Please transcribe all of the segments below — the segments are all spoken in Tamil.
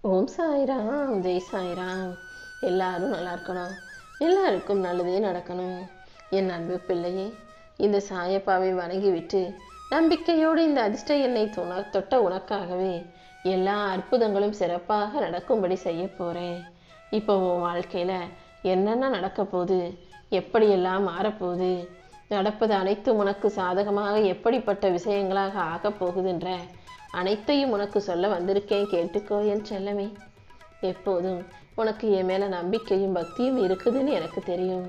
ஓம் சாய்ராம், ஜெய் சாய்ராம். எல்லாரும் நல்லா இருக்கணும், எல்லாருக்கும் நல்லதே நடக்கணும். என் அன்பு பிள்ளையே, இந்த சாயப்பாவை வணங்கிவிட்டு நம்பிக்கையோடு இந்த அதிர்ஷ்ட எண்ணை தொட்ட உனக்காகவே எல்லா அற்புதங்களும் சிறப்பாக நடக்கும்படி செய்ய போகிறேன். இப்போ உன் வாழ்க்கையில் என்னென்ன நடக்க போகுது, எப்படியெல்லாம் மாறப்போகுது, நடப்பது அனைத்தும் உனக்கு சாதகமாக எப்படிப்பட்ட விஷயங்களாக ஆகப் போகுதுன்ற அனைத்தையும் உனக்கு சொல்ல வந்திருக்கேன். கேட்டுக்கோ என் செல்லமே. எப்போதும் உனக்கு என் மேலே நம்பிக்கையும் பக்தியும் இருக்குதுன்னு எனக்கு தெரியும்.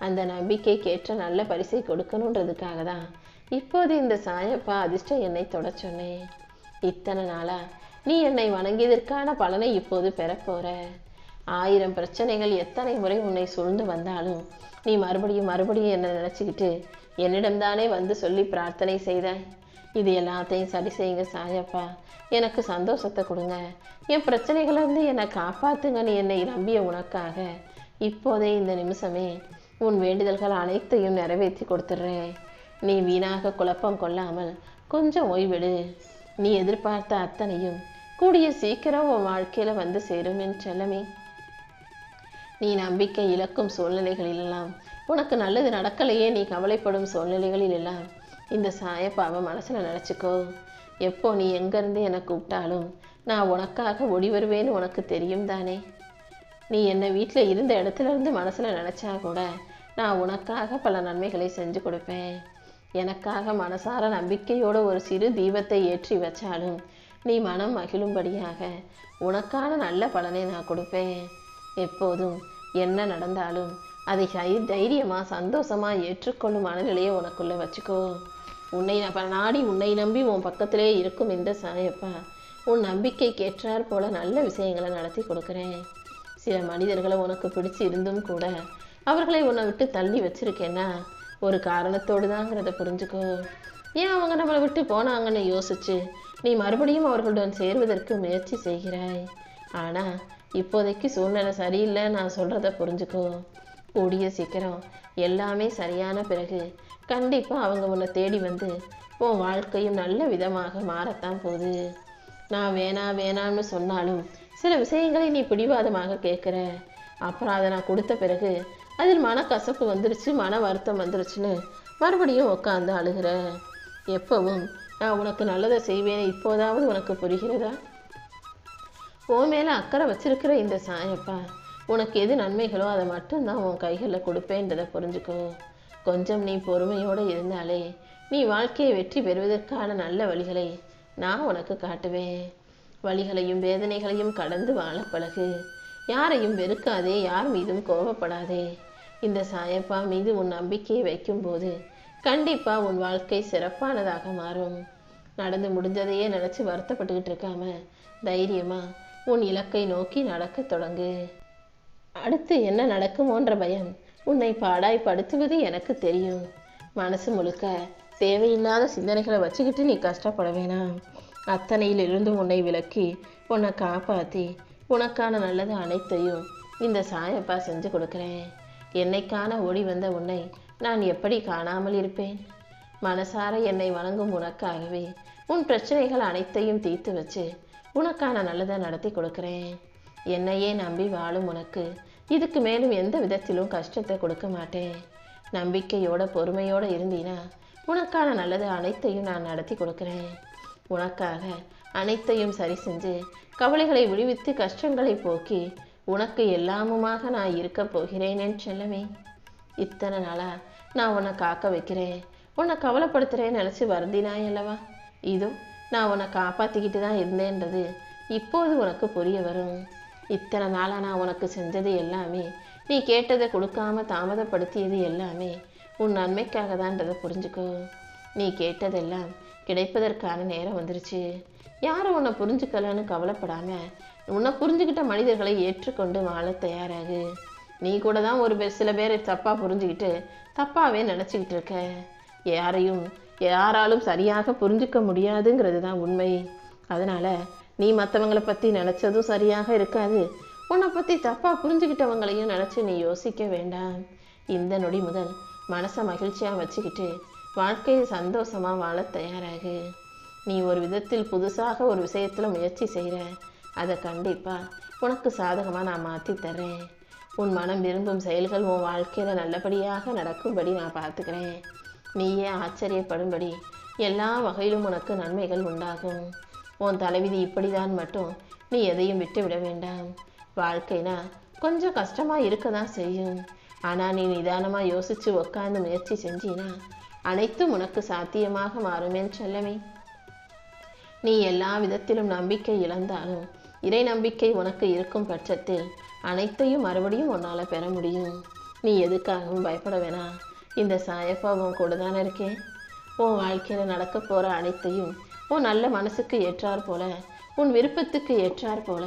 அந்த நம்பிக்கைக்கேற்ற நல்ல பரிசை கொடுக்கணுன்றதுக்காக தான் இப்போது இந்த சாயப்பா அதிர்ஷ்ட எண்ணை தொட சொன்னேன். இத்தனை நாளா நீ என்னை வணங்கியதற்கான பலனை இப்போது பெறப்போற. 1000 பிரச்சனைகள் எத்தனை முறை உன்னை சூழ்ந்து வந்தாலும் நீ மறுபடியும் என்னை நினச்சிக்கிட்டு என்னிடம்தானே வந்து சொல்லி பிரார்த்தனை செய்தாய். இது எல்லாத்தையும் சரி செய்யுங்க சாயப்பா, எனக்கு சந்தோஷத்தை கொடுங்க, என் பிரச்சனைகளிலிருந்து என்னை காப்பாற்றுங்கன்னு என்னை நம்பிய உனக்காக இப்போதே இந்த நிமிஷமே உன் வேண்டுதல்கள் அனைத்தையும் நிறைவேற்றி கொடுத்துட்றேன். நீ வீணாக குழப்பம் கொள்ளாமல் கொஞ்சம் ஓய்விடு. நீ எதிர்பார்த்த அத்தனையும் கூடிய சீக்கிரம் உன் வாழ்க்கையில் வந்து சேரும் என் செல்லமே. நீ நம்பிக்கை இழக்கும் சூழ்நிலைகளிலெல்லாம், உனக்கு நல்லது நடக்கலையே நீ கவலைப்படும் சூழ்நிலைகளில் எல்லாம் இந்த சாயப்பாவை மனசில் நினச்சிக்கோ. எப்போ நீ எங்கேருந்து என்னை கூப்பிட்டாலும் நான் உனக்காக ஓடி வருவேன்னு உனக்கு தெரியும் தானே. நீ என்னை வீட்டில் இருந்த இடத்துல இருந்து மனசில் நினச்சா கூட நான் உனக்காக பல நன்மைகளை செஞ்சு கொடுப்பேன். எனக்காக மனசார நம்பிக்கையோடு ஒரு சிறு தீபத்தை ஏற்றி வச்சாலும் நீ மனம் மகிழும்படியாக உனக்கான நல்ல பலனை நான் கொடுப்பேன். எப்போதும் என்ன நடந்தாலும் அதை தைரியமாக சந்தோஷமாக ஏற்றுக்கொள்ளும் மனநிலையை உனக்குள்ளே வச்சுக்கோ. உன்னை நாடி உன்னை நம்பி உன் பக்கத்திலே இருக்கும் இந்த சாயப்பா உன் நம்பிக்கைக்கு ஏற்றாற் போல நல்ல விஷயங்களை நடத்தி கொடுக்குறேன். சில மனிதர்களை உனக்கு பிடிச்சி இருந்தும் கூட அவர்களை உன்னை விட்டு தள்ளி வச்சிருக்கேன்னா ஒரு காரணத்தோடு தாங்கிறத புரிஞ்சுக்கோ. ஏன் அவங்க நம்மளை விட்டு போனாங்கன்னு யோசிச்சு நீ மறுபடியும் அவர்களுடன் சேர்வதற்கு முயற்சி செய்கிறாய். ஆனால் இப்போதைக்கு சூழ்நிலை சரியில்லை, நான் சொல்கிறத புரிஞ்சுக்கோ. கூடிய சீக்கிரம் எல்லாமே சரியான பிறகு கண்டிப்பாக அவங்க உன்னை தேடி வந்து உன் வாழ்க்கையும் நல்ல விதமாக மாறத்தான் போகுது. நான் வேணான்னு சொன்னாலும் சில விஷயங்களை நீ பிடிவாதமாக கேட்குற. அப்புறம் அதை நான் கொடுத்த பிறகு அதில் மனக்கசப்பு வந்துருச்சு, மன வருத்தம் வந்துருச்சுன்னு மறுபடியும் உட்காந்து அழுகிற. எப்பவும் நான் உனக்கு நல்லதை செய்வேன், இப்போதாவது உனக்கு புரிகிறதா? உன் மேலே அக்கறை வச்சிருக்கிற இந்த சாயப்பா உனக்கு எது நன்மைகளோ அதை மட்டும்தான் உன் கைகளில் கொடுப்பேன்றதை புரிஞ்சுக்கோ. கொஞ்சம் நீ பொறுமையோடு இருந்தாலே நீ வாழ்க்கையை வெற்றி பெறுவதற்கான நல்ல வழிகளை நான் உனக்கு காட்டுவேன். வழிகளையும் வேதனைகளையும் கடந்து வாழ பழகு. யாரையும் வெறுக்காதே, யார் மீதும் கோபப்படாதே. இந்த சாயப்பா மீது உன் நம்பிக்கையை வைக்கும்போது கண்டிப்பாக உன் வாழ்க்கை சிறப்பானதாக மாறும். நடந்து முடிஞ்சதையே நினச்சி வருத்தப்பட்டுக்கிட்டு இருக்காம தைரியமாக உன் இலக்கை நோக்கி நடக்க தொடங்கு. அடுத்து என்ன நடக்குமோன்ற பயம் உன்னை பாடாய்படுத்துவது எனக்கு தெரியும். மனசு முழுக்க தேவையில்லாத சிந்தனைகளை வச்சுக்கிட்டு நீ கஷ்டப்பட வேணாம். அத்தனையிலிருந்து உன்னை விலக்கி உன்னை காப்பாற்றி உனக்கான நல்லது அனைத்தையும் இந்த சாயப்பா செஞ்சு கொடுக்குறேன். என்னைக்கான ஓடி வந்த உன்னை நான் எப்படி காணாமல் இருப்பேன்? மனசார என்னை வணங்கும் உனக்காகவே உன் பிரச்சனைகள் அனைத்தையும் தீர்த்து வச்சு உனக்கான நல்லதை நடத்தி கொடுக்குறேன். என்னையே நம்பி வாழும் உனக்கு இதுக்கு மேலும் எந்த விதத்திலும் கஷ்டத்தை கொடுக்க மாட்டேன். நம்பிக்கையோட பொறுமையோடு இருந்தீனா உனக்கான நல்லது அனைத்தையும் நான் நடத்தி கொடுக்குறேன். உனக்காக அனைத்தையும் சரி செஞ்சு கவலைகளை விடுவித்து கஷ்டங்களை போக்கி உனக்கு எல்லாமுமாக நான் இருக்க போகிறேன் என் செல்லமே. இத்தனை நாளா நான் உன்னை காக்க வைக்கிறேன், உன்னை கவலைப்படுத்துகிறேன்னு நினச்சி வருந்தினாய் அல்லவா? இதோ நான் உன்னை காப்பாற்றிக்கிட்டு தான் இருந்தேன்றது இப்போது உனக்கு புரிய வரும். இத்தனை நாளாக நான் உனக்கு செஞ்சது எல்லாமே, நீ கேட்டதை கொடுக்காம தாமதப்படுத்தியது எல்லாமே உன் நன்மைக்காக தான்றதை புரிஞ்சுக்கோ. நீ கேட்டதெல்லாம் கிடைப்பதற்கான நேரம் வந்துருச்சு. யாரும் உன்னை புரிஞ்சுக்கலன்னு கவலைப்படாமல் உன்னை புரிஞ்சுக்கிட்ட மனிதர்களை ஏற்றுக்கொண்டு வாழ தயாராகு. நீ கூட தான் சில பேரை தப்பாக புரிஞ்சுக்கிட்டு தப்பாகவே நினச்சிக்கிட்டு இருக்க. யாராலும் சரியாக புரிஞ்சுக்க முடியாதுங்கிறது தான் உண்மை. அதனால் நீ மற்றவங்களை பற்றி நினச்சதும் சரியாக இருக்காது, உன்னை பற்றி தப்பாக புரிஞ்சுக்கிட்டவங்களையும் நினச்சி நீ யோசிக்க வேண்டாம். இந்த நொடி முதல் மனசை மகிழ்ச்சியாக வச்சுக்கிட்டு வாழ்க்கையை சந்தோஷமாக வாழ தயாராகு. நீ ஒரு விதத்தில் புதுசாக ஒரு விஷயத்தில் முயற்சி செய்கிற, அதை கண்டிப்பா உனக்கு சாதகமாக நான் மாற்றி தர்றேன். உன் மனம் விரும்பும் செயல்கள் உன் வாழ்க்கையில் நல்லபடியாக நடக்கும்படி நான் பார்த்துக்கிறேன். நீயே ஆச்சரியப்படும்படி எல்லா வகையிலும் உனக்கு நன்மைகள் உண்டாகும். உன் தலைவிதி இப்படிதான் மட்டும் நீ எதையும் விட்டு விட வேண்டாம். வாழ்க்கைனா கொஞ்சம் கஷ்டமாக இருக்க தான் செய்யும். ஆனால் நீ நிதானமாக யோசித்து உட்காந்து முயற்சி செஞ்சினா அனைத்தும் உனக்கு சாத்தியமாக மாறுமேன்னு செல்லமே. நீ எல்லா விதத்திலும் நம்பிக்கை இழந்தாலும் இறை நம்பிக்கை உனக்கு இருக்கும் பட்சத்தில் அனைத்தையும் மறுபடியும் உன்னால் பெற முடியும். நீ எதுக்காகவும் பயப்பட வேணாம். இந்த சாயப்பா உன் கூட தானே இருக்கேன். உன் வாழ்க்கையில் நடக்க போகிற அனைத்தையும் உன் நல்ல மனசுக்கு ஏற்றார் போல, உன் விருப்பத்துக்கு ஏற்றார் போல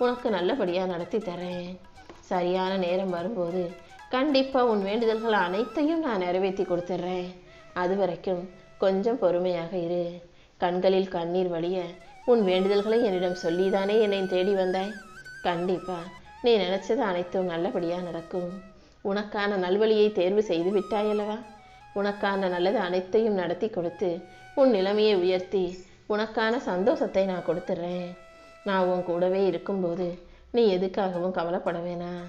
உனக்கு நல்லபடியாக நடத்தி தரேன். சரியான நேரம் வரும்போது கண்டிப்பாக உன் வேண்டுதல்கள் அனைத்தையும் நான் நிறைவேற்றி கொடுத்துட்றேன். அது வரைக்கும் கொஞ்சம் பொறுமையாக இரு. கண்களில் கண்ணீர் வழிய உன் வேண்டுதல்களை என்னிடம் சொல்லிதானே என்னை தேடி வந்தாய். கண்டிப்பா நீ நினைச்சது அனைத்தும் நல்லபடியாக நடக்கும். உனக்கான நல்வழியை தேர்வு செய்து விட்டாயல்லவா. உனக்கான நல்லது அனைத்தையும் நடத்தி கொடுத்து உன் நிலைமையை உயர்த்தி உனக்கான சந்தோஷத்தை நான் கொடுத்துட்றேன். நான் உன் கூடவே இருக்கும்போது நீ எதுக்காகவும் கவலைப்பட வேணாம்.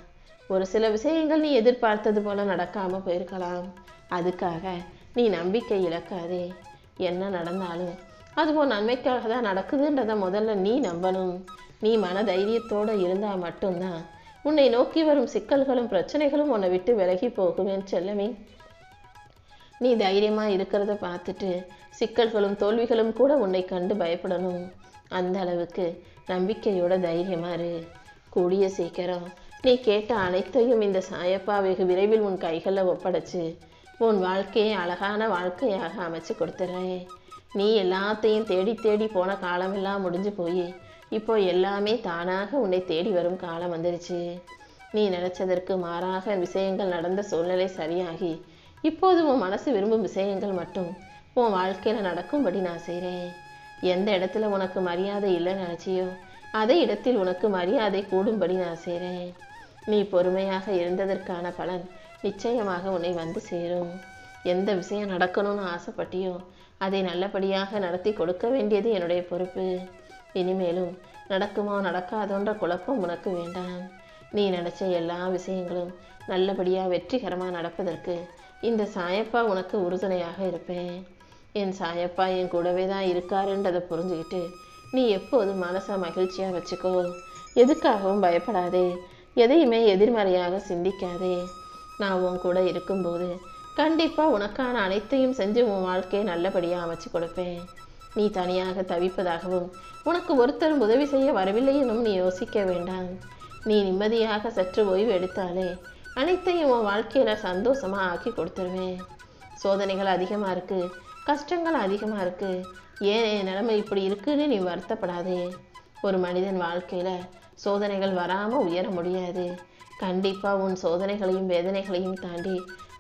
ஒரு சில விஷயங்கள் நீ எதிர்பார்த்தது போல நடக்காமல் போயிருக்கலாம். அதுக்காக நீ நம்பிக்கை இழக்காதே. என்ன நடந்தாலும் அது உன் நன்மைக்காக தான் நடக்குதுன்றதை முதல்ல நீ நம்பணும். நீ மன தைரியத்தோடு இருந்தால் மட்டும்தான் உன்னை நோக்கி வரும் சிக்கல்களும் பிரச்சனைகளும் உன்னை விட்டு விலகி போகுவேன் செல்லமே. நீ தைரியமாக இருக்கிறத பார்த்துட்டு சிக்கல்களும் தோல்விகளும் கூட உன்னை கண்டு பயப்படணும். அந்த அளவுக்கு நம்பிக்கையோட தைரியமாக இரு. கூடிய சீக்கிரம் நீ கேட்ட அனைத்தையும் இந்த சாயப்பா வெகு விரைவில் உன் கைகளில் ஒப்படைச்சு உன் வாழ்க்கையை அழகான வாழ்க்கையாக அமைச்சு கொடுத்துட்றேன். நீ எல்லாத்தையும் தேடி தேடி போன காலமெல்லாம் முடிஞ்சு போய் இப்போ எல்லாமே தானாக உன்னை தேடி வரும் காலம் வந்துருச்சு. நீ நினைச்சதற்கு மாறாக விஷயங்கள் நடந்த சூழ்நிலை சரியாகி இப்போது உன் மனசு விரும்பும் விஷயங்கள் மட்டும் உன் வாழ்க்கையில் நடக்கும்படி நான் செய்கிறேன். எந்த இடத்துல உனக்கு மரியாதை இல்லைன்னு நினச்சியோ அதே இடத்தில் உனக்கு மரியாதை கூடும்படி நான் செய்கிறேன். நீ பொறுமையாக இருந்ததற்கான பலன் நிச்சயமாக உன்னை வந்து சேரும். எந்த விஷயம் நடக்கணும்னு ஆசைப்பட்டியோ அதை நல்லபடியாக நடத்தி கொடுக்க வேண்டியது என்னுடைய பொறுப்பு. இனிமேலும் நடக்குமோ நடக்காதோன்ற குழப்பம் உனக்கு வேண்டாம். நீ நினச்ச எல்லா விஷயங்களும் நல்லபடியாக வெற்றிகரமாக நடப்பதற்கு இந்த சாயப்பா உனக்கு உறுதுணையாக இருப்பேன். என் சாயப்பா என் கூடவே தான் இருக்காருன்றதை புரிஞ்சுக்கிட்டு நீ எப்போதும் மனசை மகிழ்ச்சியாக வச்சுக்கோ. எதுக்காகவும் பயப்படாதே. எதையுமே எதிர்மறையாக சிந்திக்காதே. நான் உன் கூட இருக்கும்போது கண்டிப்பாக உனக்கான அனைத்தையும் செஞ்சு உன் வாழ்க்கையை நல்லபடியாக அமைச்சு கொடுப்பேன். நீ தனியாக தவிப்பதாகவும் உனக்கு ஒருத்தரும் உதவி செய்ய வரவில்லை எனும் நீ யோசிக்க வேண்டாம். நீ நிம்மதியாக சற்று ஓய்வு எடுத்தாலே அனைத்தையும் உன் வாழ்க்கையில் சந்தோஷமாக ஆக்கி கொடுத்துருவேன். சோதனைகள் அதிகமாக இருக்குது, கஷ்டங்கள் அதிகமாக இருக்குது, ஏன் என் நிலைமை இப்படி இருக்குன்னு நீ வருத்தப்படாதே. ஒரு மனிதன் வாழ்க்கையில் சோதனைகள் வராமல் உயர முடியாது. கண்டிப்பாக உன் சோதனைகளையும் வேதனைகளையும் தாண்டி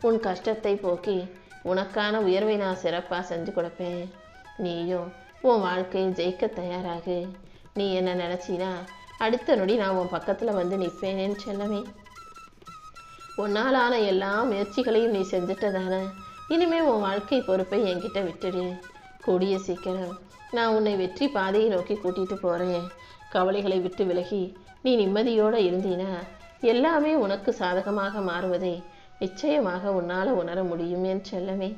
உன் கஷ்டத்தை போக்கி உனக்கான உயர்வை நான் சிறப்பாக செஞ்சு கொடுப்பேன். நீயும் உன் வாழ்க்கையை ஜெயிக்க தயாராகு. நீ என்ன நினச்சினா அடுத்த நொடி நான் உன் பக்கத்தில் வந்து நிற்பேனேன்னு செல்லமே. உன்னாலான எல்லா முயற்சிகளையும் நீ செஞ்சுட்டதானே. இனிமேல் உன் வாழ்க்கை பொறுப்பை என்கிட்ட விட்டுடு. கூடிய சீக்கிரம் நான் உன்னை வெற்றி பாதையை நோக்கி கூட்டிகிட்டு போகிறேன். கவலைகளை விட்டு விலகி நீ நிம்மதியோடு இருந்தீனா எல்லாமே உனக்கு சாதகமாக மாறுவதை நிச்சயமாக உன்னால் உணர முடியும் என் செல்லமே.